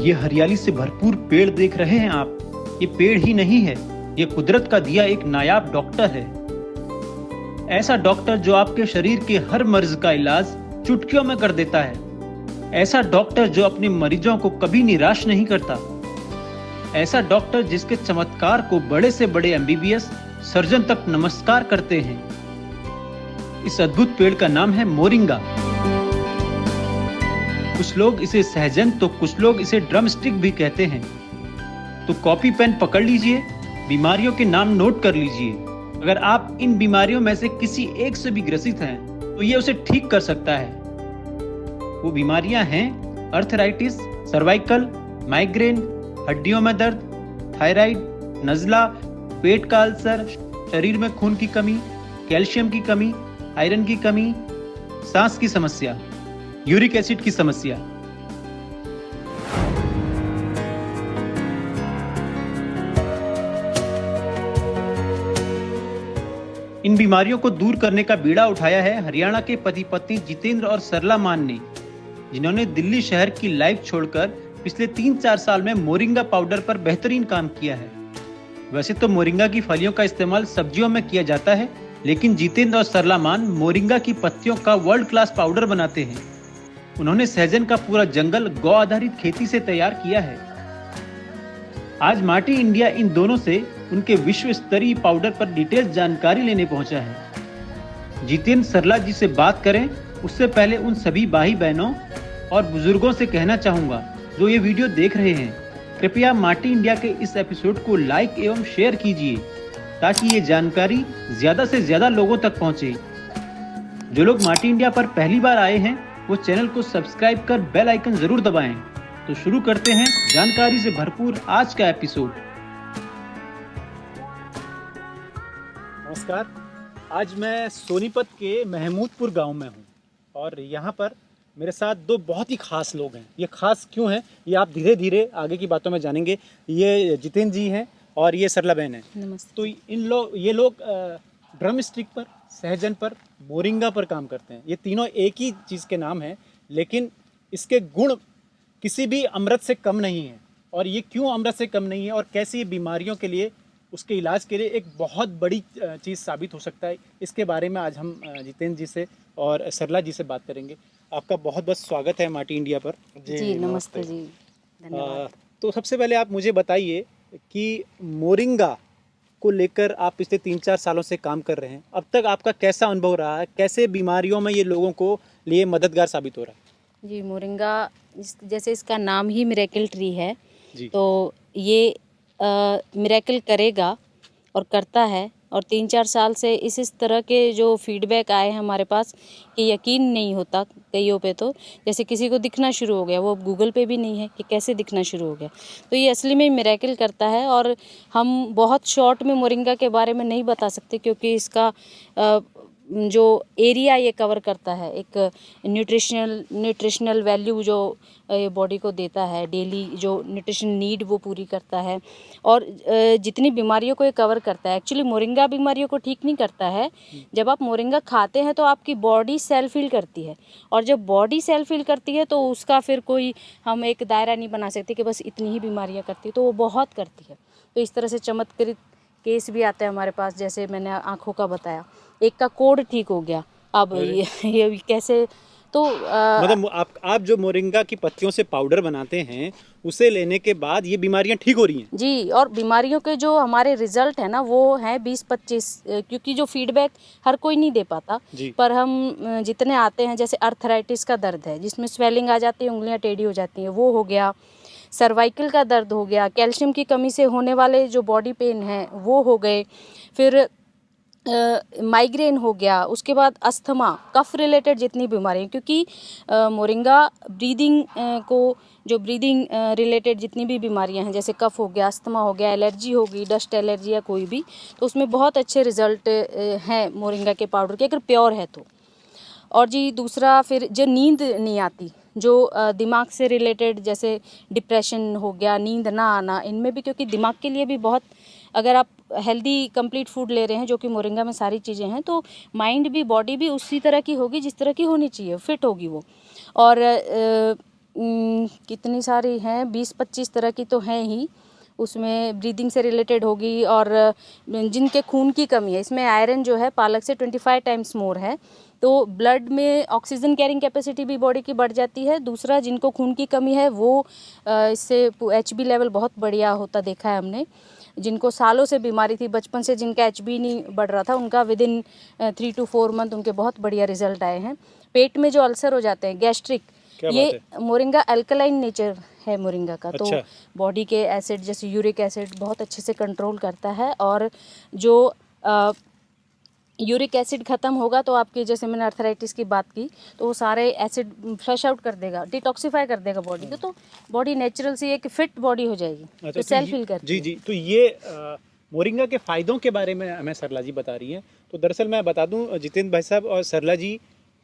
ये हरियाली से भरपूर पेड़ देख रहे हैं आप। ये पेड़ ही नहीं है, ये कुदरत का दिया एक नायाब डॉक्टर है। ऐसा डॉक्टर जो आपके शरीर के हर मर्ज का इलाज चुटकियों में कर देता है। ऐसा डॉक्टर जो अपने मरीजों को कभी निराश नहीं करता। ऐसा डॉक्टर जिसके चमत्कार को बड़े से बड़े एमबीबीएस सर्जन तक नमस्कार करते हैं। इस अद्भुत पेड़ का नाम है मोरिंगा। कुछ लोग इसे सहजन तो कुछ लोग इसे ड्रम स्टिक भी कहते हैं। तो कॉपी पेन पकड़ लीजिए, बीमारियों के नाम नोट कर लीजिए। अगर आप इन बीमारियों में से किसी एक से भी ग्रसित हैं तो ये उसे ठीक कर सकता है। वो बीमारियां हैं अर्थराइटिस, सर्वाइकल, माइग्रेन, हड्डियों में दर्द, थायराइड, नज़ला, पेट का अल्सर, शरीर में खून की कमी, कैल्शियम की कमी, आयरन की कमी, सांस की समस्या, यूरिक एसिड की समस्या। इन बीमारियों को दूर करने का बीड़ा उठाया है हरियाणा के पति पत्नी जितेंद्र और सरला मान ने, जिन्होंने दिल्ली शहर की लाइफ छोड़कर पिछले 3-4 साल में मोरिंगा पाउडर पर बेहतरीन काम किया है। वैसे तो मोरिंगा की फलियों का इस्तेमाल सब्जियों में किया जाता है, लेकिन जितेंद्र और सरला मान मोरिंगा की पत्तियों का वर्ल्ड क्लास पाउडर बनाते हैं। उन्होंने सहजन का पूरा जंगल गौ आधारित खेती से तैयार किया है। आज माटी इंडिया इन दोनों से उनके विश्व स्तरीय पाउडर पर डिटेल जानकारी लेने पहुंचा है। जितेंद्र सरला जी से बात करें उससे पहले उन सभी भाई बहनों और बुजुर्गों से कहना चाहूंगा जो ये वीडियो देख रहे हैं, कृपया माटी इंडिया के इस एपिसोड को लाइक एवं शेयर कीजिए ताकि ये जानकारी ज्यादा से ज्यादा लोगों तक पहुंचे। जो लोग माटी इंडिया पर पहली बार आए हैं वो चैनल को सब्सक्राइब कर बेल आइकन जरूर दबाएं। तो शुरू करते हैं जानकारी से भरपूर आज का एपिसोड। नमस्कार, आज मैं सोनीपत के महमूदपुर गांव में हूं और यहां पर मेरे साथ दो बहुत ही खास लोग हैं। ये खास क्यों हैं ये आप धीरे धीरे आगे की बातों में जानेंगे। ये जितेंद्र जी हैं और ये सरला बहन है। नमस्ते। तो ये लोग ड्रम स्टिक पर, सहजन पर, मोरिंगा पर काम करते हैं। ये तीनों एक ही चीज़ के नाम हैं, लेकिन इसके गुण किसी भी अमृत से कम नहीं है। और ये क्यों अमृत से कम नहीं है और कैसे ये बीमारियों के लिए, उसके इलाज के लिए एक बहुत बड़ी चीज़ साबित हो सकता है, इसके बारे में आज हम जितेंद्र जी से और सरला जी से बात करेंगे। आपका बहुत बहुत स्वागत है माटी इंडिया पर। जी नमस्ते जी, धन्यवाद। तो सबसे पहले आप मुझे बताइए कि मोरिंगा को लेकर आप पिछले 3-4 सालों से काम कर रहे हैं। अब तक आपका कैसा अनुभव रहा है? कैसे बीमारियों में ये लोगों को लिए मददगार साबित हो रहा है? जी, मोरिंगा जैसे इसका नाम ही मिरेकल ट्री है जी। तो ये मिरेकल करेगा और करता है। और 3-4 साल से इस तरह के जो फीडबैक आए हैं हमारे पास कि यकीन नहीं होता कईयों पे। तो जैसे किसी को दिखना शुरू हो गया, वो गूगल पे भी नहीं है कि कैसे दिखना शुरू हो गया, तो ये असली में मिरेकल करता है। और हम बहुत शॉर्ट में मोरिंगा के बारे में नहीं बता सकते क्योंकि इसका जो एरिया ये कवर करता है, एक न्यूट्रिशनल वैल्यू जो बॉडी को देता है, डेली जो न्यूट्रिशन नीड वो पूरी करता है। और जितनी बीमारियों को ये कवर करता है। एक्चुअली मोरिंगा बीमारियों को ठीक नहीं करता है। जब आप मोरिंगा खाते हैं तो आपकी बॉडी सेल्फ हील करती है, और जब बॉडी सेल्फ हील करती है तो उसका फिर कोई हम एक दायरा नहीं बना सकते कि बस इतनी ही बीमारियाँ करती है, तो वो बहुत करती है। तो इस तरह से चमत्कृत केस भी आते हैं हमारे पास, जैसे मैंने आँखों का बताया, एक का कोढ़ ठीक हो गया। अब ये कैसे, तो मतलब आप जो मोरिंगा की पत्तियों से पाउडर बनाते हैं उसे लेने के बाद ये बीमारियां ठीक हो रही हैं? जी, और बीमारियों के जो हमारे रिजल्ट है ना वो हैं 20-25, क्योंकि जो फीडबैक हर कोई नहीं दे पाता, पर हम जितने आते हैं, जैसे अर्थराइटिस का दर्द है जिसमें स्वेलिंग आ जाती है, उंगलियां टेढ़ी हो जाती हैं, वो हो गया। सर्वाइकल का दर्द हो गया, कैल्शियम की कमी से होने वाले जो बॉडी पेन हैं वो हो गए, फिर माइग्रेन हो गया, उसके बाद अस्थमा, कफ रिलेटेड जितनी बीमारियाँ, क्योंकि मोरिंगा ब्रीदिंग जो ब्रीदिंग रिलेटेड जितनी भी बीमारियां हैं, जैसे कफ हो गया, अस्थमा हो गया, एलर्जी होगी, डस्ट एलर्जी या कोई भी, तो उसमें बहुत अच्छे रिजल्ट हैं मोरिंगा के पाउडर के, अगर प्योर है तो। और जी दूसरा, फिर जो नींद नहीं आती, जो दिमाग से रिलेटेड, जैसे डिप्रेशन हो गया, नींद ना आना, इनमें भी, क्योंकि दिमाग के लिए भी बहुत, अगर आप हेल्दी कंप्लीट फूड ले रहे हैं जो कि मोरिंगा में सारी चीज़ें हैं, तो माइंड भी, बॉडी भी उसी तरह की होगी जिस तरह की होनी चाहिए, फिट होगी वो। और कितनी सारी हैं, 20-25 तरह की तो हैं ही। उसमें ब्रीदिंग से रिलेटेड होगी, और जिनके खून की कमी है, इसमें आयरन जो है पालक से 25 टाइम्स मोर है, तो ब्लड में ऑक्सीजन कैरिंग कैपेसिटी भी बॉडी की बढ़ जाती है। दूसरा, जिनको खून की कमी है वो इससे HB लेवल बहुत बढ़िया होता देखा है हमने। जिनको सालों से बीमारी थी, बचपन से जिनका HB नहीं बढ़ रहा था, उनका विदिन 3 to 4 मंथ उनके बहुत बढ़िया रिजल्ट आए हैं। पेट में जो अल्सर हो जाते हैं, गैस्ट्रिक, ये मोरिंगा अल्कलाइन नेचर है मोरिंगा का। अच्छा। तो बॉडी के एसिड जैसे यूरिक एसिड बहुत अच्छे से कंट्रोल करता है, और जो यूरिक एसिड ख़त्म होगा तो आपकी, जैसे मैंने अर्थराइटिस की बात की, तो वो सारे एसिड फ्लश आउट कर देगा, डिटॉक्सिफाई कर देगा बॉडी को, तो बॉडी नेचुरल सी एक फिट बॉडी हो जाएगी। अच्छा, तो सेल्फ हील करती जी है। जी। तो ये मोरिंगा के फ़ायदों के बारे में हमें सरला जी बता रही हैं। तो दरअसल मैं बता दूं जितेंद्र भाई साहब और सरला जी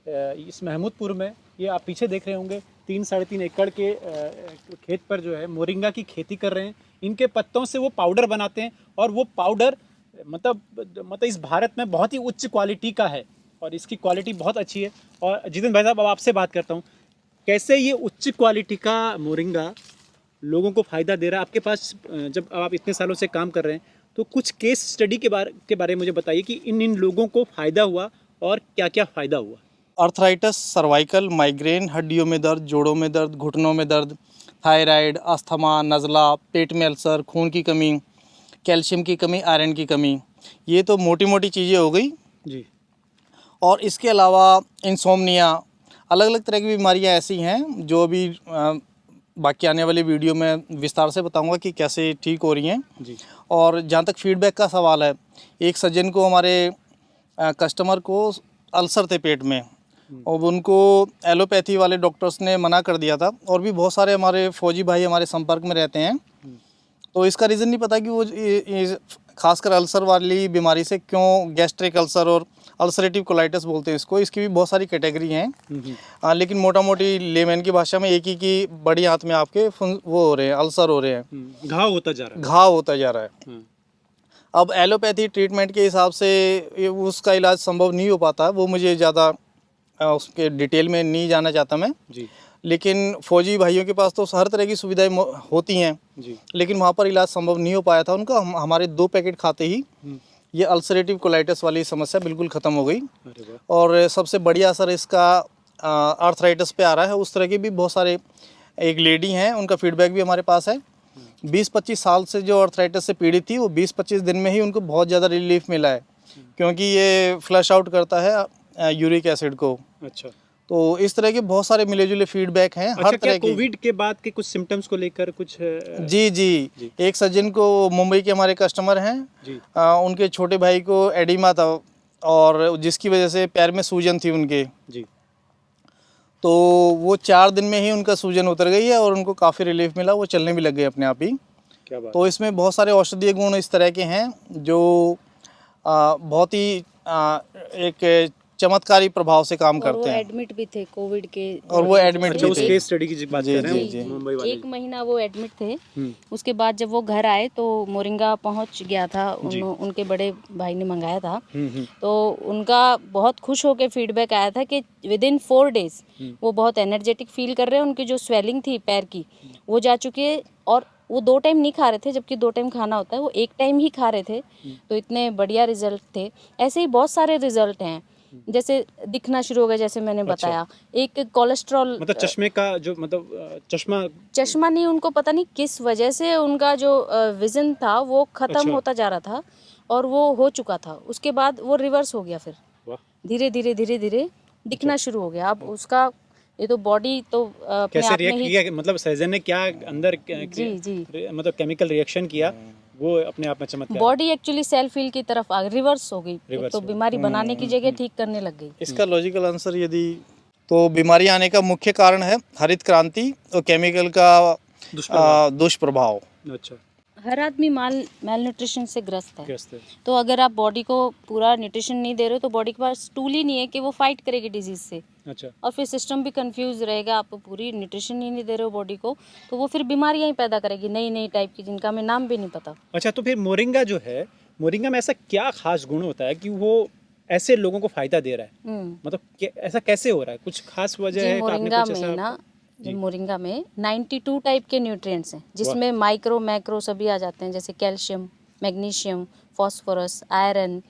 इस महमूदपुर में, ये आप पीछे देख रहे होंगे, 3-3.5 एकड़ के खेत पर जो है मोरिंगा की खेती कर रहे हैं। इनके पत्तों से वो पाउडर बनाते हैं, और वो पाउडर मतलब इस भारत में बहुत ही उच्च क्वालिटी का है, और इसकी क्वालिटी बहुत अच्छी है। और जितेंद्र भाई साहब, अब आपसे बात करता हूँ, कैसे ये उच्च क्वालिटी का मोरिंगा लोगों को फ़ायदा दे रहा है आपके पास? जब आप इतने सालों से काम कर रहे हैं, तो कुछ केस स्टडी के बारे में मुझे बताइए कि इन लोगों को फ़ायदा हुआ और क्या क्या फ़ायदा हुआ। अर्थराइटिस, सर्वाइकल, माइग्रेन, हड्डियों में दर्द, जोड़ों में दर्द, घुटनों में दर्द, थायराइड, अस्थमा, नज़ला, पेट में अल्सर, खून की कमी, कैल्शियम की कमी, आयरन की कमी, ये तो मोटी मोटी चीज़ें हो गई जी। और इसके अलावा इंसोम्निया, अलग अलग तरह की बीमारियां ऐसी हैं जो अभी बाकी आने वाली वीडियो में विस्तार से बताऊंगा कि कैसे ठीक हो रही हैं जी। और जहाँ तक फीडबैक का सवाल है, एक सज्जन को, हमारे कस्टमर को अल्सर थे पेट में, और उनको एलोपैथी वाले डॉक्टर्स ने मना कर दिया था, और भी बहुत सारे हमारे फौजी भाई हमारे संपर्क में रहते हैं। तो इसका रीज़न नहीं पता कि वो खासकर अल्सर वाली बीमारी से क्यों, गैस्ट्रिक अल्सर और अल्सरेटिव कोलाइटिस बोलते हैं इसको, इसकी भी बहुत सारी कैटेगरी हैं। लेकिन मोटा मोटी लेमैन की भाषा में एक ही की बड़ी हाथ में आपके वो हो रहे हैं, अल्सर हो रहे हैं, घाव होता जा रहा है। घाव होता जा रहा है। अब एलोपैथी ट्रीटमेंट के हिसाब से उसका इलाज संभव नहीं हो पाता, वो मुझे ज़्यादा उसके डिटेल में नहीं जाना चाहता मैं जी। लेकिन फौजी भाइयों के पास तो हर तरह की सुविधाएं होती हैं जी। लेकिन वहाँ पर इलाज संभव नहीं हो पाया था उनका। हमारे 2 पैकेट खाते ही ये अल्सरेटिव कोलाइटिस वाली समस्या बिल्कुल ख़त्म हो गई। और सबसे बढ़िया असर इसका आर्थराइटिस पे आ रहा है। उस तरह के भी बहुत सारे, एक लेडी हैं, उनका फीडबैक भी हमारे पास है। 20-25 साल से जो आर्थराइटिस से पीड़ित थी, वो 20-25 दिन में ही उनको बहुत ज़्यादा रिलीफ मिला है, क्योंकि ये फ्लश आउट करता है यूरिक एसिड को। अच्छा। तो इस तरह के बहुत सारे मिले जुले फीडबैक हैं। अच्छा, हर तरह के कोविड के बाद के कुछ सिम्टम्स को लेकर कुछ जी। एक सज्जन को, मुंबई के हमारे कस्टमर हैं जी। उनके छोटे भाई को एडिमा था, और जिसकी वजह से पैर में सूजन थी उनके जी। तो वो 4 दिन में ही उनका सूजन उतर गई है और उनको काफ़ी रिलीफ मिला, वो चलने भी लग गए अपने आप ही। क्या बात। तो इसमें बहुत सारे औषधीय गुण इस तरह के हैं जो बहुत ही एक चमत्कारी प्रभाव से काम करते हैं। एडमिट भी थे कोविड के, और वो एडमिट अच्छा, भी उस थे। केस स्टडी की बात कर रहे हैं जी। मुंबई वाले। 1 महीना वो एडमिट थे। उसके बाद जब वो घर आए तो मोरिंगा पहुंच गया था, उनके बड़े भाई ने मंगाया था। तो उनका बहुत खुश होकर फीडबैक आया था कि विदिन 4 डेज वो बहुत एनर्जेटिक फील कर रहे हैं। उनकी जो स्वेलिंग थी पैर की वो जा चुकी है, और वो 2 टाइम नहीं खा रहे थे, जबकि 2 टाइम खाना होता है, वो 1 टाइम ही खा रहे थे। तो इतने बढ़िया रिजल्ट थे। ऐसे ही बहुत सारे रिजल्ट हैं, जैसे दिखना शुरू हो गया, जैसे मैंने बताया। एक कोलेस्ट्रॉल, मतलब चश्मे का जो, मतलब चश्मा नहीं, उनको पता नहीं किस वजह से उनका जो विजन था वो खत्म होता जा रहा था, और वो हो चुका था। उसके बाद वो रिवर्स हो गया, फिर धीरे धीरे दिखना शुरू हो गया। अब उसका ये तो बॉडी तो अपने कैसे आप में रिएक्ट ही, किया, मतलब सर्जन ने क्या अंदर जी मतलब केमिकल रिएक्शन किया, वो अपने आप में चमत्कार। बॉडी एक्चुअली सेल्फ हील की तरफ आ गई, रिवर्स हो गई। तो बीमारी बनाने की जगह ठीक करने लग गई। इसका लॉजिकल आंसर यदि तो बीमारी आने का मुख्य कारण है हरित क्रांति और केमिकल का दुष्प्रभाव। अच्छा। हर आदमी माल न्यूट्रिशन से ग्रस्त है। तो अगर आप बॉडी को पूरा न्यूट्रिशन नहीं दे रहे हो तो बॉडी के पास टूल ही नहीं है कि वो फाइट करेगी डिजीज से। अच्छा। और फिर सिस्टम भी कंफ्यूज रहेगा, आप पूरी न्यूट्रिशन ही नहीं दे रहे हो बॉडी को, तो वो फिर बीमारियां ही पैदा करेगी, नई नई टाइप की, जिनका हमें नाम भी नहीं पता। अच्छा, तो फिर मोरिंगा जो है, मोरिंगा में ऐसा क्या खास गुण होता है कि वो ऐसे लोगों को फायदा दे रहा है? मतलब ऐसा कैसे हो रहा है? कुछ खास वजह है? मोरिंगा में ना जी। मोरिंगा में 92 टाइप के न्यूट्रिएंट्स हैं, जिसमें माइक्रो मैक्रो सभी आ जाते हैं, जैसे calcium, magnesium, phosphorus, iron,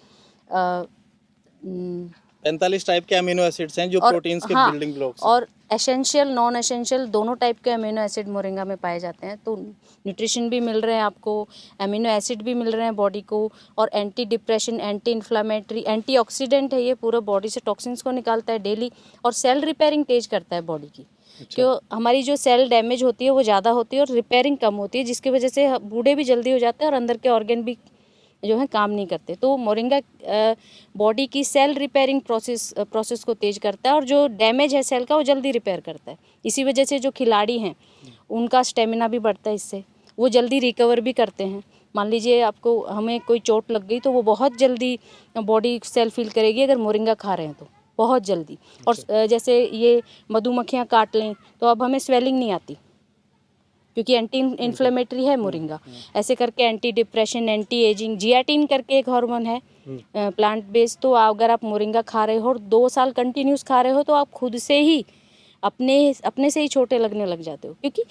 45 type के अमीनो एसिड्स हैं जो और प्रोटीन्स के हाँ, बिल्डिंग ब्लॉक्स हैं। और एसेंशियल नॉन एसेंशियल दोनों टाइप के अमीनो एसिड मोरिंगा में पाए जाते हैं। तो न्यूट्रिशन भी मिल रहे हैं आपको, अमीनो एसिड भी मिल रहे हैं बॉडी को, और anti depression, anti inflammatory, antioxidant है ये, पूरा बॉडी से टॉक्सिन्स को निकालता है डेली, और सेल रिपेयरिंग तेज करता है बॉडी की। क्यों हमारी जो सेल डैमेज होती है वो ज़्यादा होती है और रिपेयरिंग कम होती है, जिसकी वजह से बूढ़े भी जल्दी हो जाते हैं और अंदर के ऑर्गन भी जो है काम नहीं करते। तो मोरिंगा बॉडी की सेल रिपेयरिंग प्रोसेस को तेज करता है, और जो डैमेज है सेल का वो जल्दी रिपेयर करता है। इसी वजह से जो खिलाड़ी हैं उनका स्टेमिना भी बढ़ता है, इससे वो जल्दी रिकवर भी करते हैं। मान लीजिए आपको हमें कोई चोट लग गई तो वो बहुत जल्दी बॉडी सेल फील करेगी अगर मोरिंगा खा रहे हैं तो, बहुत जल्दी। और जैसे ये मधुमक्खियाँ काट लें तो अब हमें स्वेलिंग नहीं आती, क्योंकि एंटी इन्फ्लेमेटरी है मोरिंगा। ऐसे करके anti depression, anti ageing, zeatin करके एक हार्मोन है प्लांट बेस्ड। तो अगर आप मोरिंगा खा रहे हो और 2 साल कंटिन्यूस खा रहे हो तो आप खुद से ही अपने से ही छोटे लगने लग जाते हो, क्योंकि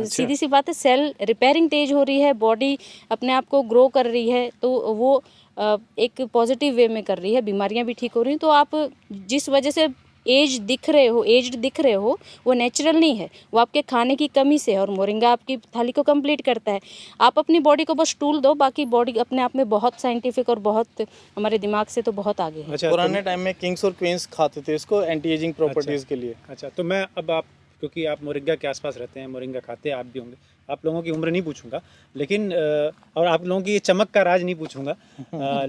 सीधी सी बात है, सेल रिपेयरिंग तेज हो रही है, बॉडी अपने आप को ग्रो कर रही है, तो वो एक पॉजिटिव वे में कर रही है, बीमारियां भी ठीक हो रही हैं। तो आप जिस वजह से एज्ड दिख रहे हो वो नेचुरल नहीं है, वो आपके खाने की कमी से है, और मोरिंगा आपकी थाली को कंप्लीट करता है। आप अपनी बॉडी को बस टूल दो, बाकी बॉडी अपने आप में बहुत साइंटिफिक और बहुत हमारे दिमाग से तो बहुत आगे है। अच्छा, पुराने टाइम में किंग्स और क्वींस खाते थे इसको एंटी एजिंग प्रॉपर्टीज के लिए। अच्छा, तो मैं अब आप, क्योंकि आप मोरिंगा के आसपास रहते हैं, मोरिंगा खाते हैं, आप भी होंगे, आप लोगों की उम्र नहीं पूछूंगा, लेकिन और आप लोगों की ये चमक का राज नहीं पूछूंगा,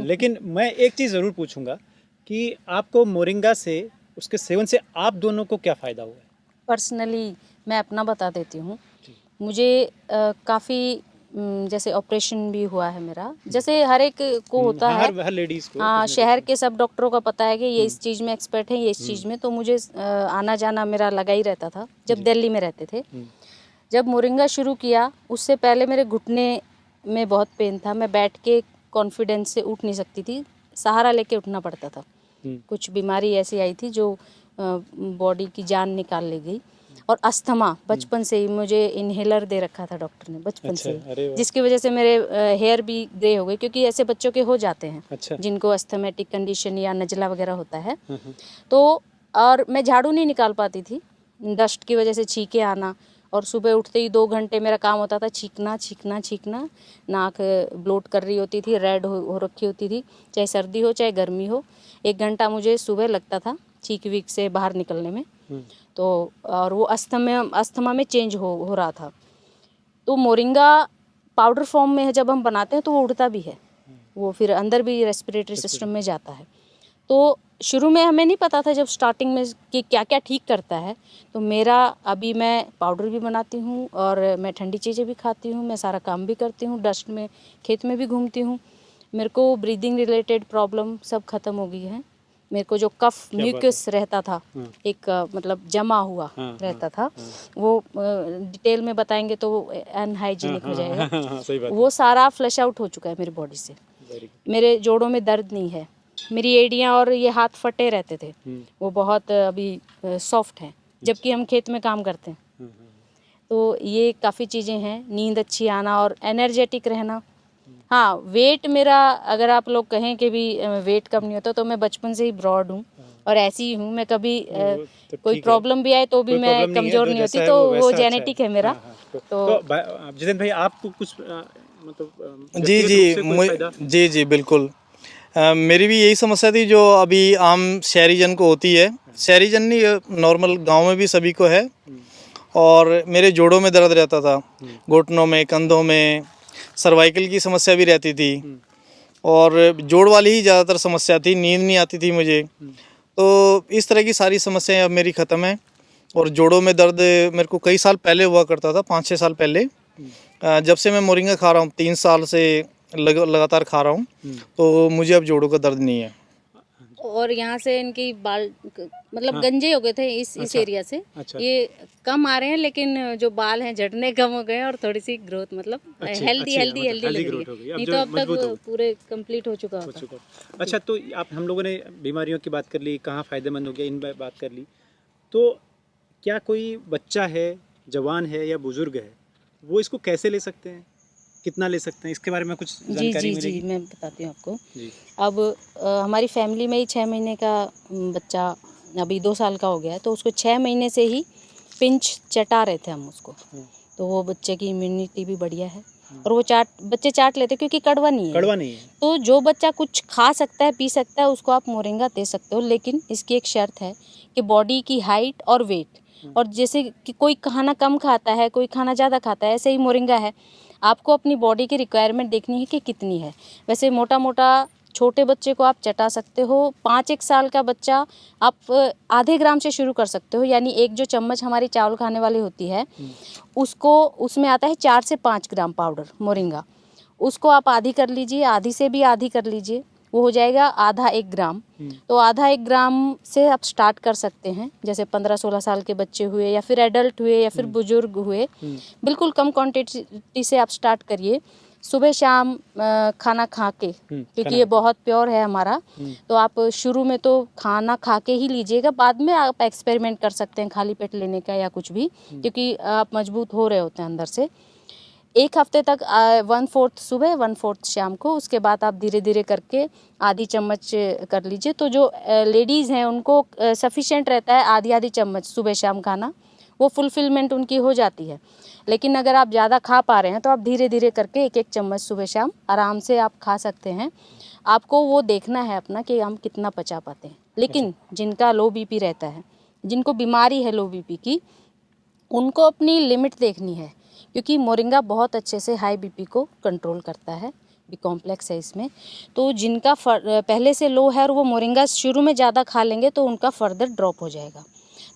लेकिन मैं एक चीज़ ज़रूर पूछूंगा कि आपको मोरिंगा से, उसके सेवन से आप दोनों को क्या फ़ायदा हुआ है? पर्सनली मैं अपना बता देती हूँ। मुझे काफ़ी जैसे ऑपरेशन भी हुआ है मेरा, जैसे हर एक को होता है, हर लेडीज़ को। हाँ, शहर के सब डॉक्टरों का पता है कि ये इस चीज़ में एक्सपर्ट है, ये इस चीज़ में। तो मुझे आना जाना मेरा लगा ही रहता था जब दिल्ली में रहते थे। जब मोरिंगा शुरू किया उससे पहले मेरे घुटने में बहुत पेन था, मैं बैठ के कॉन्फिडेंस से उठ नहीं सकती थी, सहारा लेके उठना पड़ता था। कुछ बीमारी ऐसी आई थी जो बॉडी की जान निकाल ले गई। और अस्थमा, बचपन से ही मुझे इनहेलर दे रखा था डॉक्टर ने, बचपन से ही, जिसकी वजह से मेरे हेयर भी ग्रे हो गए, क्योंकि ऐसे बच्चों के हो जाते हैं जिनको अस्थमेटिक कंडीशन या नज़ला वगैरह होता है। तो और मैं झाड़ू नहीं निकाल पाती थी, डस्ट की वजह से छींके आना, और सुबह उठते ही 2 घंटे मेरा काम होता था छींकना, नाक ब्लोट कर रही होती थी, रेड हो रखी होती थी, चाहे सर्दी हो चाहे गर्मी हो। 1 घंटा मुझे सुबह लगता था छींक वीक से बाहर निकलने में। तो और वो अस्थमा में चेंज हो रहा था। तो मोरिंगा पाउडर फॉर्म में जब हम बनाते हैं तो वो उड़ता भी है, वो फिर अंदर भी रेस्पिरेटरी सिस्टम में जाता है। तो शुरू में हमें नहीं पता था जब स्टार्टिंग में कि क्या क्या ठीक करता है। तो मेरा अभी मैं पाउडर भी बनाती हूँ और मैं ठंडी चीज़ें भी खाती हूँ, मैं सारा काम भी करती हूँ, डस्ट में खेत में भी घूमती हूँ। मेरे को ब्रीदिंग रिलेटेड प्रॉब्लम सब खत्म हो गई है। मेरे को जो कफ म्यूकस रहता था, एक मतलब जमा हुआ रहता था, वो डिटेल में बताएंगे तो अनहाइजीनिक हो जाएगा। वो सारा फ्लश आउट हो चुका है मेरी बॉडी से। मेरे जोड़ों में दर्द नहीं है, मेरी एड़ियाँ और ये हाथ फटे रहते थे वो बहुत अभी सॉफ्ट हैं, जबकि हम खेत में काम करते हैं। तो ये काफ़ी चीज़ें हैं, नींद अच्छी आना और एनर्जेटिक रहना। हाँ, वेट मेरा, अगर आप लोग कहें कि भी वेट कम नहीं होता, तो मैं बचपन से ही ब्रॉड हूँ और ऐसी ही हूँ। मैं कभी कोई प्रॉब्लम भी आए तो भी मैं कमज़ोर नहीं होती, तो वो जेनेटिक है मेरा। तो जितेंद्र भाई, आपको कुछ मतलब जी बिल्कुल। मेरी भी यही समस्या थी जो अभी आम शहरी जन को होती है, शहरी जन नहीं, नॉर्मल गांव में भी सभी को है। और मेरे जोड़ों में दर्द रहता था, घुटनों में, कंधों में, सर्वाइकल की समस्या भी रहती थी, और जोड़ वाली ही ज़्यादातर समस्या थी, नींद नहीं आती थी मुझे। तो इस तरह की सारी समस्याएं अब मेरी ख़त्म है। और जोड़ों में दर्द मेरे को कई साल पहले हुआ करता था, 5-6 साल पहले। जब से मैं मोरिंगा खा रहा हूँ, 3 साल से लगातार खा रहा हूँ, तो मुझे अब जोड़ों का दर्द नहीं है। और यहाँ से इनकी बाल मतलब गंजे हो गए थे इस एरिया से। ये कम आ रहे हैं, लेकिन जो बाल हैं झड़ने कम हो गए और थोड़ी सी ग्रोथ मतलब हेल्दी लग रही है। नहीं तो अब तक पूरे कंप्लीट हो चुका होता। अच्छा, तो आप, हम लोगों ने बीमारियों की बात कर ली, कहाँ फ़ायदेमंद हो गया, इन बात कर ली, तो क्या कोई बच्चा है, जवान है या बुजुर्ग है, वो इसको कैसे ले सकते हैं, कितना ले सकते हैं, इसके बारे में कुछ जी जानकारी जी मिलेगी? जी मैं बताती हूँ आपको। जी। अब हमारी फैमिली में ही 6 महीने का बच्चा अभी 2 साल का हो गया है, तो उसको 6 महीने से ही पिंच चटा रहे थे हम उसको। हम्म। तो वो बच्चे की इम्यूनिटी भी बढ़िया है और वो बच्चे चाट लेते क्योंकि कड़वा नहीं है। कड़वा नहीं है। तो जो बच्चा कुछ खा सकता है, पी सकता है, उसको आप मोरिंगा दे सकते हो, लेकिन इसकी एक शर्त है कि बॉडी की हाइट और वेट, और जैसे कि कोई खाना कम खाता है, कोई खाना ज़्यादा खाता है, ऐसे ही मोरिंगा है। आपको अपनी बॉडी की रिक्वायरमेंट देखनी है कि कितनी है। वैसे मोटा मोटा छोटे बच्चे को आप चटा सकते हो। 5-1 साल का बच्चा आप आधे ग्राम से शुरू कर सकते हो, यानी एक जो चम्मच हमारी चावल खाने वाली होती है उसको, उसमें आता है 4 से 5 ग्राम पाउडर मोरिंगा। उसको आप आधी कर लीजिए, आधी से भी आधी कर लीजिए, वो हो जाएगा आधा 1 ग्राम। तो आधा 1 ग्राम से आप स्टार्ट कर सकते हैं। जैसे 15-16 साल के बच्चे हुए या फिर एडल्ट हुए या फिर बुजुर्ग हुए, बिल्कुल कम क्वांटिटी से आप स्टार्ट करिए। सुबह शाम खाना खा के, क्योंकि ये बहुत प्योर है हमारा, तो आप शुरू में तो खाना खा के ही लीजिएगा, बाद में आप एक्सपेरिमेंट कर सकते हैं खाली पेट लेने का या कुछ भी, क्योंकि आप मजबूत हो रहे होते हैं अंदर से। 1 हफ्ते तक 1/4 सुबह 1/4 शाम को, उसके बाद आप धीरे धीरे करके आधी चम्मच कर लीजिए। तो जो लेडीज़ हैं उनको सफिशेंट रहता है आधी आधी चम्मच सुबह शाम खाना, वो फुलफिलमेंट उनकी हो जाती है। लेकिन अगर आप ज़्यादा खा पा रहे हैं तो आप धीरे धीरे करके 1-1 चम्मच सुबह शाम आराम से आप खा सकते हैं। आपको वो देखना है अपना कि हम कितना पचा पाते हैं। लेकिन जिनका लो बीपी रहता है, जिनको बीमारी है लो बीपी की, उनको अपनी लिमिट देखनी है, क्योंकि मोरिंगा बहुत अच्छे से हाई बीपी को कंट्रोल करता है। बी कॉम्प्लेक्स है इसमें। तो जिनका पहले से लो है और वो मोरिंगा शुरू में ज़्यादा खा लेंगे तो उनका फर्दर ड्रॉप हो जाएगा।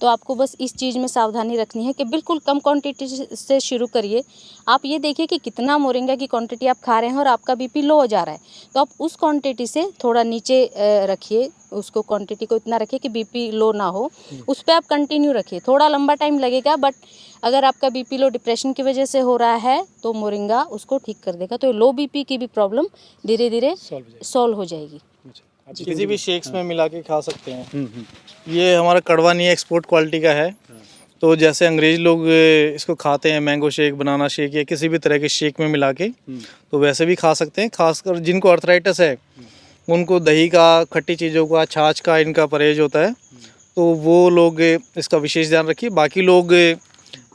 तो आपको बस इस चीज़ में सावधानी रखनी है कि बिल्कुल कम क्वांटिटी से शुरू करिए। आप ये देखिए कि कितना मोरिंगा की क्वांटिटी आप खा रहे हैं और आपका बीपी लो हो जा रहा है, तो आप उस क्वांटिटी से थोड़ा नीचे रखिए, उसको क्वांटिटी को इतना रखिए कि बीपी लो ना हो, उस पर आप कंटिन्यू रखिए। थोड़ा लंबा टाइम लगेगा, बट अगर आपका बीपी लो डिप्रेशन की वजह से हो रहा है तो मोरिंगा उसको ठीक कर देगा। तो लो बीपी की भी प्रॉब्लम धीरे धीरे सॉल्व हो जाएगी। किसी भी शेक्स में मिला के खा सकते हैं। ये हमारा कड़वा नहीं है, एक्सपोर्ट क्वालिटी का है। तो जैसे अंग्रेज लोग इसको खाते हैं, मैंगो शेक, बनाना शेक या किसी भी तरह के शेक में मिला के, तो वैसे भी खा सकते हैं। खासकर जिनको अर्थराइटिस है उनको दही का, खट्टी चीज़ों का, छाछ का इनका परहेज होता है, तो वो लोग इसका विशेष ध्यान रखिए। बाकी लोग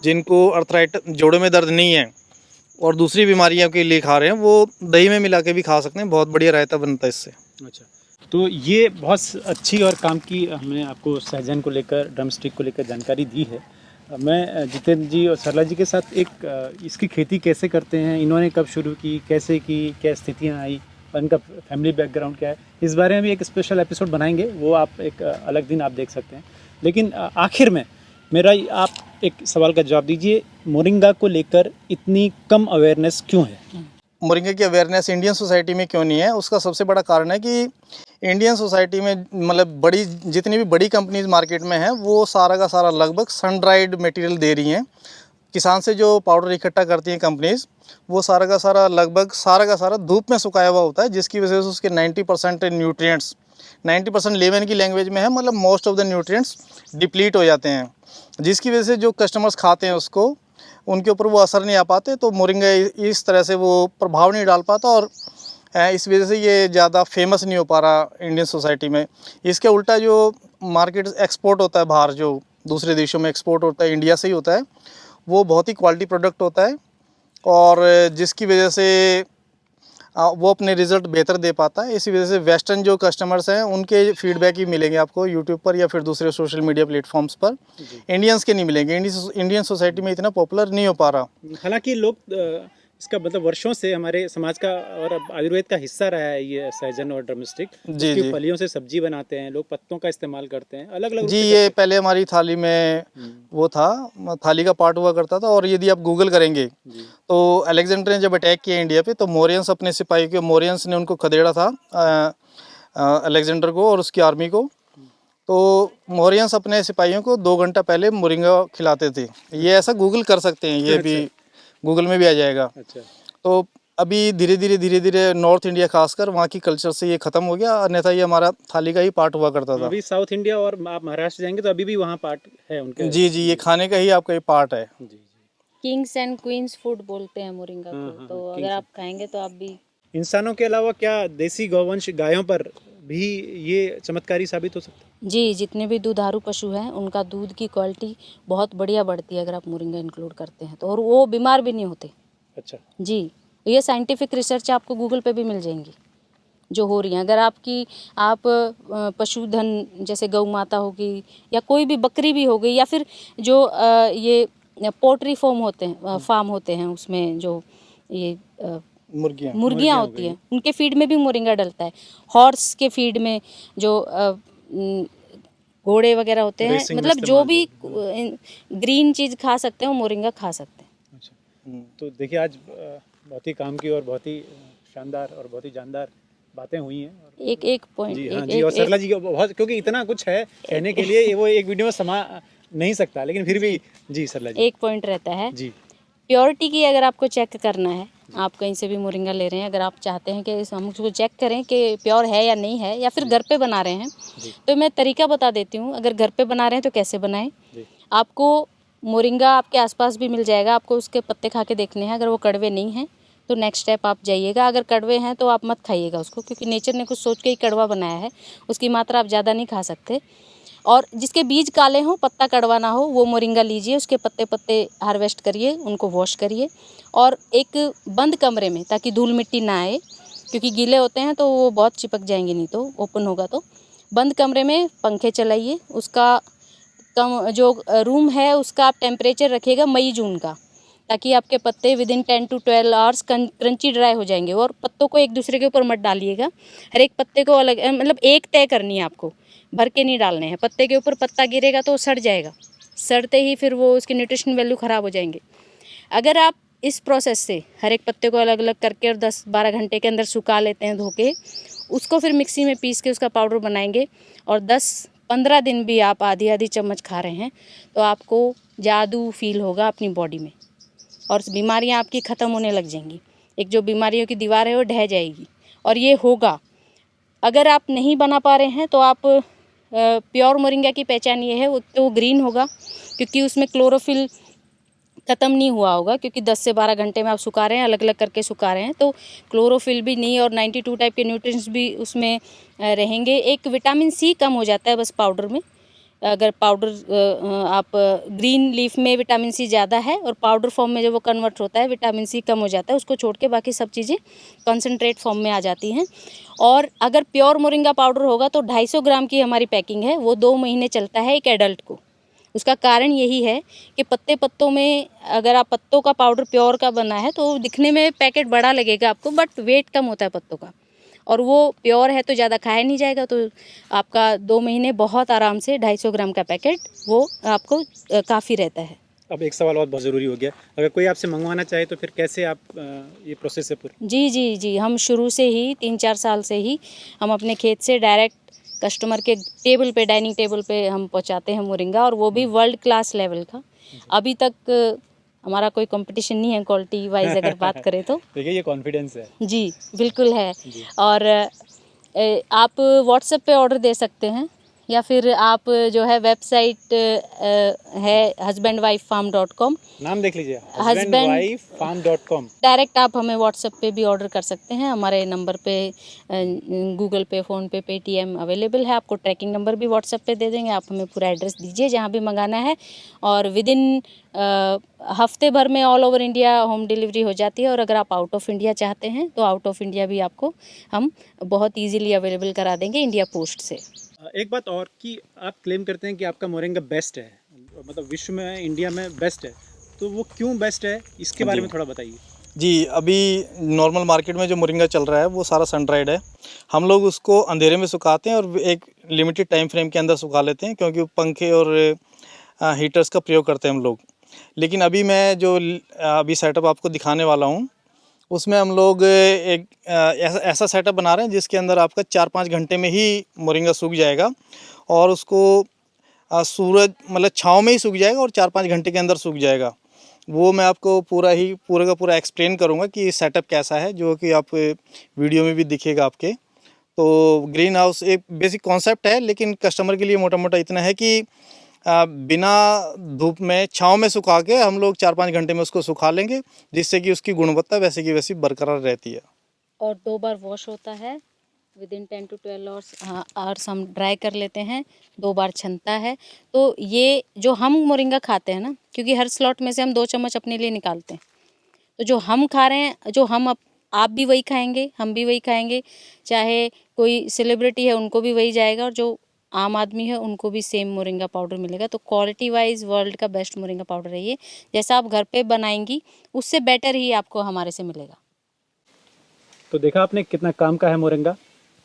जिनको अर्थराइटिस, जोड़ों में दर्द नहीं है और दूसरी बीमारियों के लिए खा रहे हैं, वो दही में मिला के भी खा सकते हैं। बहुत बढ़िया रायता बनता है इससे। अच्छा, तो ये बहुत अच्छी और काम की हमने आपको सहजन को लेकर, ड्रम स्टिक को लेकर जानकारी दी है। मैं जितेंद्र जी और सरला जी के साथ एक इसकी खेती कैसे करते हैं, इन्होंने कब शुरू की, कैसे की, क्या स्थितियाँ आई और इनका फैमिली बैकग्राउंड क्या है, इस बारे में भी एक स्पेशल एपिसोड बनाएंगे, वो आप एक अलग दिन आप देख सकते हैं। लेकिन आखिर में मेरा आप एक सवाल का जवाब दीजिए, मोरिंगा को लेकर इतनी कम अवेयरनेस क्यों है? मोरिंगा की अवेयरनेस इंडियन सोसाइटी में क्यों नहीं है, उसका सबसे बड़ा कारण है कि इंडियन सोसाइटी में मतलब बड़ी, जितनी भी बड़ी कंपनीज मार्केट में हैं, वो सारा का सारा लगभग सन ड्राइड मटेरियल दे रही हैं। किसान से जो पाउडर इकट्ठा करती हैं कंपनीज, वो सारा का सारा लगभग सारा का सारा धूप में सुखाया हुआ होता है, जिसकी वजह से उसके 90% न्यूट्रिएंट्स, 90% लेमन की लैंग्वेज में है, मतलब most of the nutrients deplete हो जाते हैं, जिसकी वजह से जो कस्टमर्स खाते हैं उसको, उनके ऊपर वो असर नहीं आ पाते। तो मोरिंगा इस तरह से वो प्रभाव नहीं डाल पाता और इस वजह से ये ज़्यादा फेमस नहीं हो पा रहा इंडियन सोसाइटी में। इसके उल्टा जो मार्केट एक्सपोर्ट होता है बाहर, जो दूसरे देशों में एक्सपोर्ट होता है, इंडिया से ही होता है, वो बहुत ही क्वालिटी प्रोडक्ट होता है और जिसकी वजह से वो अपने रिज़ल्ट बेहतर दे पाता है। इसी वजह से वेस्टर्न जो कस्टमर्स हैं उनके फीडबैक ही मिलेंगे आपको यूट्यूब पर या फिर दूसरे सोशल मीडिया प्लेटफॉर्म्स पर, इंडियंस के नहीं मिलेंगे। इंडियन सोसाइटी में इतना पॉपुलर नहीं हो पा रहा। हालांकि लोग इसका मतलब वर्षों से हमारे समाज का और आयुर्वेद का हिस्सा रहा है ये सहजन और ड्रमस्टिक। इसकी फलियों से सब्जी बनाते हैं लोग, पत्तों का इस्तेमाल करते हैं अलग अलग। जी, ये पहले हमारी थाली में वो था, थाली का पार्ट हुआ करता था। और यदि आप गूगल करेंगे तो अलेक्जेंडर ने जब अटैक किया इंडिया पे, तो मोरियंस अपने सिपाही के, मोरियंस ने उनको खदेड़ा था अलेक्जेंडर को और उसकी आर्मी को। तो मोरियंस अपने सिपाहियों को 2 घंटा पहले मोरिंगा खिलाते थे। ये ऐसा गूगल कर सकते हैं, ये भी गूगल में भी आ जाएगा। अच्छा। तो अभी धीरे धीरे नॉर्थ इंडिया खासकर वहाँ की कल्चर से ये ख़त्म हो गया, अन्यथा ये हमारा थाली का ही पार्ट हुआ करता था। अभी साउथ इंडिया और आप महाराष्ट्र जाएंगे तो अभी भी वहाँ पार्ट है उनके। जी जी, ये खाने का ही आपका ये पार्ट है। जी जी। किंग्स एंड क्वींस फूड बोलते हैं मोरिंगा हाँ, को, हाँ, तो हाँ, अगर आप खाएंगे तो आप भी। इंसानों के अलावा क्या देसी गौवंश गायों पर भी ये चमत्कारी साबित हो सकता है? जी, जितने भी दुधारू पशु हैं उनका दूध की क्वालिटी बहुत बढ़िया बढ़ती है अगर आप मोरिंगा इंक्लूड करते हैं तो, और वो बीमार भी नहीं होते। अच्छा। जी, ये साइंटिफिक रिसर्च आपको गूगल पे भी मिल जाएंगी जो हो रही हैं। अगर आप पशुधन जैसे गौ माता होगी या कोई भी बकरी भी हो गई, या फिर जो ये पोल्ट्री फार्म होते हैं उसमें जो ये मुर्गियाँ हो होती गई। हैं, उनके फीड में भी मोरिंगा डलता है। हॉर्स के फीड में जो घोड़े वगैरह होते हैं, रेसिंग में मतलब जो इस्तेमाल भी ग्रीन चीज़ खा सकते हैं वो मोरिंगा खा सकते हैं। अच्छा। तो देखिए आज बहुत ही काम की और बहुत ही शानदार और बहुत ही जानदार बातें हुई हैं। एक एक पॉइंट जी हाँ एक जी, और एक सरला जी का बहुत, क्योंकि इतना कुछ है कहने के लिए वो एक वीडियो में समा नहीं सकता, लेकिन फिर भी जी सरला जी। एक पॉइंट रहता है जी प्योरिटी की। अगर आपको चेक करना है, आप कहीं से भी मोरिंगा ले रहे हैं, अगर आप चाहते हैं कि हम उसको चेक करें कि प्योर है या नहीं है, या फिर घर पे बना रहे हैं, तो मैं तरीका बता देती हूँ। अगर घर पे बना रहे हैं तो कैसे बनाएं। जी। आपको मोरिंगा आपके आसपास भी मिल जाएगा, आपको उसके पत्ते खा के देखने हैं। अगर वो कड़वे नहीं हैं तो नेक्स्ट स्टेप आप जाइएगा। अगर कड़वे हैं तो आप मत खाइएगा उसको, क्योंकि नेचर ने कुछ सोच के ही कड़वा बनाया है, उसकी मात्रा आप ज़्यादा नहीं खा सकते। और जिसके बीज काले हों, पत्ता कड़वा ना हो, वो मोरिंगा लीजिए, उसके पत्ते पत्ते हार्वेस्ट करिए, उनको वॉश करिए, और एक बंद कमरे में, ताकि धूल मिट्टी ना आए, क्योंकि गीले होते हैं तो वो बहुत चिपक जाएंगे, नहीं तो ओपन होगा तो। बंद कमरे में पंखे चलाइए, उसका कम जो रूम है उसका आप टेम्परेचर रखिएगा मई जून का, ताकि आपके पत्ते within 10 to 12 hours crunchy dry हो जाएंगे। और पत्तों को एक दूसरे के ऊपर मत डालिएगा, हर एक पत्ते को अलग, मतलब एक तय करनी है आपको, भर के नहीं डालने हैं। पत्ते के ऊपर पत्ता गिरेगा तो वो सड़ जाएगा, सड़ते ही फिर वो उसकी न्यूट्रिशन वैल्यू ख़राब हो जाएंगे। अगर आप इस प्रोसेस से हर एक पत्ते को अलग अलग करके और 10-12 घंटे के अंदर सुखा लेते हैं धो के, उसको फिर मिक्सी में पीस के उसका पाउडर बनाएंगे, और 10-15 दिन भी आप आधी आधी चम्मच खा रहे हैं, तो आपको जादू फील होगा अपनी बॉडी में, और बीमारियां आपकी ख़त्म होने लग जाएंगी। एक जो बीमारियों की दीवार है वो ढह जाएगी, और ये होगा। अगर आप नहीं बना पा रहे हैं तो आप प्योर मोरिंगा की पहचान ये है, वो तो ग्रीन होगा, क्योंकि उसमें क्लोरोफिल ख़त्म नहीं हुआ होगा, क्योंकि 10 से 12 घंटे में आप सुखा रहे हैं, अलग अलग करके सुखा रहे हैं, तो क्लोरोफिल भी नहीं, और 92 टाइप के न्यूट्रिएंट्स भी उसमें रहेंगे। एक विटामिन सी कम हो जाता है बस पाउडर में। अगर पाउडर आप ग्रीन लीफ में विटामिन सी ज़्यादा है, और पाउडर फॉर्म में जब वो कन्वर्ट होता है विटामिन सी कम हो जाता है, उसको छोड़ के बाकी सब चीज़ें कंसनट्रेट फॉर्म में आ जाती हैं। और अगर प्योर मोरिंगा पाउडर होगा तो 250 ग्राम की हमारी पैकिंग है, वो 2 महीने चलता है एक एडल्ट को। उसका कारण यही है कि पत्तों में अगर आप पत्तों का पाउडर प्योर का बना है तो दिखने में पैकेट बड़ा लगेगा आपको, बट वेट कम होता है पत्तों का, और वो प्योर है तो ज़्यादा खाया नहीं जाएगा, तो आपका 2 महीने बहुत आराम से 250 ग्राम का पैकेट वो आपको काफ़ी रहता है। अब एक सवाल और बहुत ज़रूरी हो गया, अगर कोई आपसे मंगवाना चाहे तो फिर कैसे आप ये प्रोसेस है पूरी? जी, हम शुरू से ही 3-4 साल से ही हम अपने खेत से डायरेक्ट कस्टमर के टेबल पे, डाइनिंग टेबल पे हम पहुंचाते हैं मोरिंगा, और वो भी वर्ल्ड क्लास लेवल का। अभी तक हमारा कोई कंपटीशन नहीं है क्वालिटी वाइज अगर बात करें तो। देखिए ये कॉन्फिडेंस है। जी बिल्कुल है। जी। और आप व्हाट्सएप पे ऑर्डर दे सकते हैं, या फिर आप जो है वेबसाइट है husbandwifefarm.com, नाम देख लीजिए, Husband- husbandwifefarm.com। डायरेक्ट आप हमें व्हाट्सएप पे भी ऑर्डर कर सकते हैं। हमारे नंबर पे गूगल पे, फ़ोनपे, पेटीएम अवेलेबल है। आपको ट्रैकिंग नंबर भी व्हाट्सएप पे दे देंगे। आप हमें पूरा एड्रेस दीजिए जहाँ भी मंगाना है, और विदिन हफ्ते भर में all over India home delivery हो जाती है। और अगर आप आउट ऑफ इंडिया चाहते हैं तो आउट ऑफ इंडिया भी आपको हम बहुत ईजिली अवेलेबल करा देंगे इंडिया पोस्ट से। एक बात और कि आप क्लेम करते हैं कि आपका मोरिंगा बेस्ट है, मतलब विश्व में, इंडिया में बेस्ट है, तो वो क्यों बेस्ट है इसके बारे में थोड़ा बताइए। जी, अभी नॉर्मल मार्केट में जो मोरिंगा चल रहा है वो सारा सन ड्राइड है। हम लोग उसको अंधेरे में सुखाते हैं और एक लिमिटेड टाइम फ्रेम के अंदर सुखा लेते हैं, क्योंकि पंखे और हीटर्स का प्रयोग करते हैं हम लोग। लेकिन अभी मैं जो अभी सेटअप आपको दिखाने वाला हूँ, उसमें हम लोग एक ऐसा सेटअप बना रहे हैं जिसके अंदर आपका 4-5 घंटे में ही मोरिंगा सूख जाएगा, और उसको सूरज मतलब छाँव में ही सूख जाएगा और 4-5 घंटे के अंदर सूख जाएगा। वो मैं आपको पूरा का पूरा एक्सप्लेन करूँगा कि सेटअप कैसा है, जो कि आप वीडियो में भी दिखेगा आपके। तो ग्रीन हाउस एक बेसिक कॉन्सेप्ट है, लेकिन कस्टमर के लिए मोटा मोटा इतना है कि बिना धूप में छाँव में सुखा के हम लोग 4-5 घंटे में उसको सुखा लेंगे, जिससे कि उसकी गुणवत्ता वैसे की वैसी बरकरार रहती है। और 2 बार वॉश होता है विदिन 10 to 12 आवर्स हम ड्राई कर लेते हैं, 2 बार छनता है। तो ये जो हम मोरिंगा खाते हैं ना, क्योंकि हर स्लॉट में से हम 2 चम्मच अपने लिए निकालते हैं, तो जो हम खा रहे हैं, जो हम आप भी वही खाएंगे, हम भी वही खाएंगे, चाहे कोई सेलिब्रिटी है उनको भी वही जाएगा, और जो आम आदमी है उनको भी सेम मोरिंगा पाउडर मिलेगा। तो क्वालिटी वाइज वर्ल्ड का बेस्ट मोरिंगा पाउडर है ये। जैसा आप घर पे बनाएंगी उससे बेटर ही आपको हमारे से मिलेगा। तो देखा आपने कितना काम का है मोरिंगा।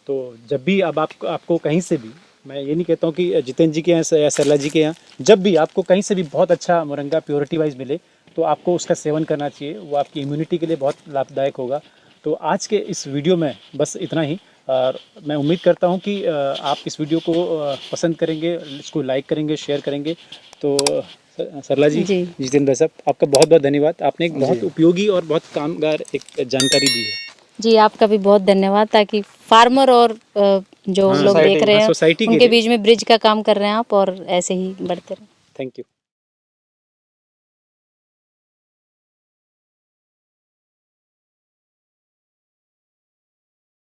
तो जब भी अब आपको कहीं से भी, मैं ये नहीं कहता हूँ कि जितेंद्र जी के यहाँ या सरला जी के यहाँ, जब भी आपको कहीं से भी बहुत अच्छा मोरिंगा प्योरिटी वाइज मिले तो आपको उसका सेवन करना चाहिए, वो आपकी इम्यूनिटी के लिए बहुत लाभदायक होगा। तो आज के इस वीडियो में बस इतना ही, और मैं उम्मीद करता हूँ कि आप इस वीडियो को पसंद करेंगे, इसको लाइक करेंगे, शेयर करेंगे। तो सरला जी, जितेंद्र भाई साहब, आपका बहुत बहुत धन्यवाद। आपने एक बहुत उपयोगी और बहुत कामगार एक जानकारी दी है। जी, आपका भी बहुत धन्यवाद, ताकि फार्मर और जो लोग देख रहे हैं सोसाइटी के उनके लिए। बीच में ब्रिज का काम कर रहे हैं आप, और ऐसे ही बढ़ते रहें। Thank you.